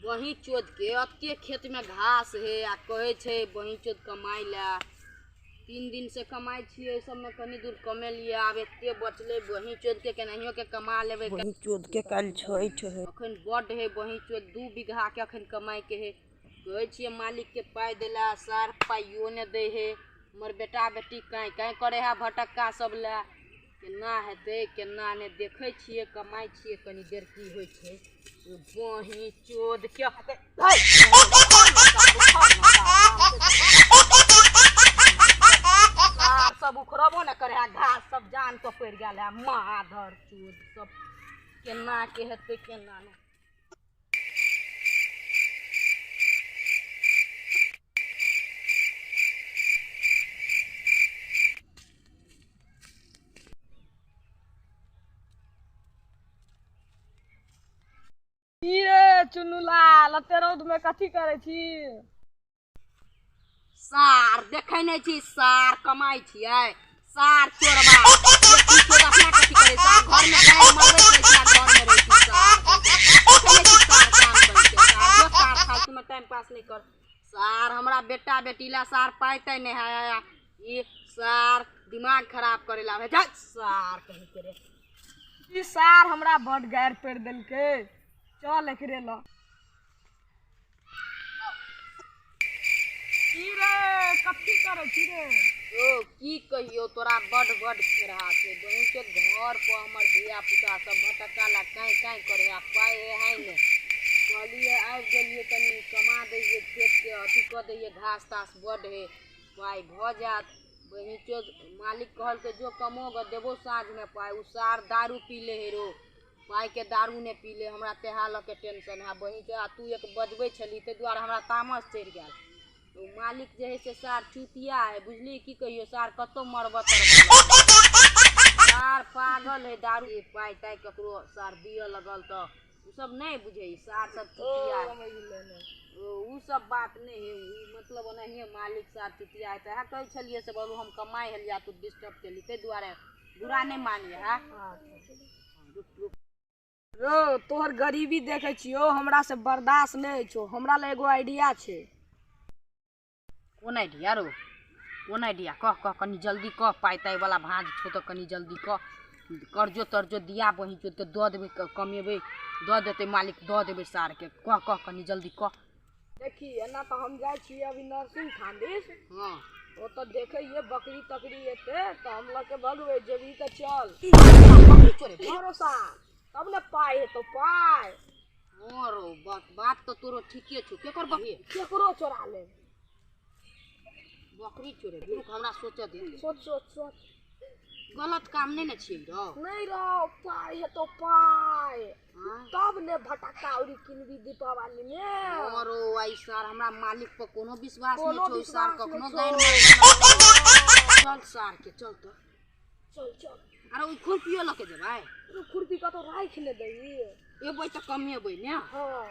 बही चोद के अते खेत में घास है आ कहे छे बही चोद कमाई ला 3 दिन से कमाई छिए सब में कनी दूर कमे लिए आब एते बचले बही चोद के केनाहियो के कमा लेबे। बही चोद के काल छठ है अखन बड है बही चोद 2 बीघा के अखन कमाई के है कहे छिए मालिक के पाई देला सार पाइयो ने दे है हमर बेटा बेटी काई काई करे है भटक्का सब ला केना हेते केना ने देखे छिए कमाई छिए कनी देर की होय छे बही चोद के सब उखड़बो न करे घास सब जान तो पड़ गया है माधर चोद सब केना के हेते केना ने। ये चुनुलाल अते रौद में कथी करे छी? सार देखे नहीं छी सार कमाई छिए सार चोरबा ये चोर अपना कथी करे सार घर में गाय मरबे करे सार घर में रही छी सार देखे नहीं छी सार काम करे सार जो सार फालतू में टाइम पास नहीं कर सार हमरा बेटा बेटी ला सार पाइते नहीं है ये सार दिमाग खराब करे ला है सार कहीं करे ई सार हमरा बड गैर पेड़ देल के चल एकरे ला की रे कथी करे छी रे? ओ की कहियो तोरा बड बड खेरहा छे बहिन के घर पर हमर धिया पुता सब भटका ला काई काई करे आ पाए है ने कहलिए आब गेलिए तनी कमा दइए खेत के अथी क दइए घास तास बड है पाई भ जात बहिन के मालिक कहल के जो कमोग देबो साँझ में पाई उ सार दारू पी ले हेरो पाई के दारू ने पी ले हमरा तेहाल के टेंशन है बहिन के तू एक बजबे छली ते द्वारा हमरा तामस चढ़ गेल तो मालिक जे है से सार चुतिया है बुझली की कहियो सार कतो मरबत सार पागल है दारू पाई ताई ककरो सार दिए लगल तो उ सब नहीं बुझे सार सब चुतिया है उ सब बात नहीं है मतलब नहीं मालिक सार चुतिया है त कह छलिए से बोलू हम कमाई हलिया तू डिस्टर्ब केली ते द्वारा बुरा नहीं मानिए है रो तोहर गरीबी देखे छियो हमरा से बर्दाश्त नहीं छो हमरा ले एगो आइडिया छे। कौन आइडिया रो कौन आइडिया कह कनी जल्दी कह पाई ताई वाला भांज छो तो कनी जल्दी कह कर्जो तर्जो दिया बही जो तो दे देबे कमेबे दे देते मालिक दे देबे सार के कह कनी जल्दी कह। देखी एना तो हम जाय छी अभी नरसिंह खांडिस हां ओ तो देखे ये बकरी तकरी एते तो हम लके भगवे जेबी त चल बकरी चोरे भरोसा तब न पाई है तो पाई रो बात तो तोरो ठीके छो केकर बकरी केकरो चोरा ले बकरी चोरे रुक हमरा सोचे दे सोच गलत काम नहीं न छी रो नहीं रो पाई है तो पाई तब ने भटका औरी किनबी दीपावली में रो आई सार हमरा मालिक पर कोनो विश्वास नहीं छो सार कखनो गाइन मार चल सार के चल तो चल अरे ओ खुरपियो लके जेबै खुरपी का तो राख ले दई एबै त कमेबै ने। हां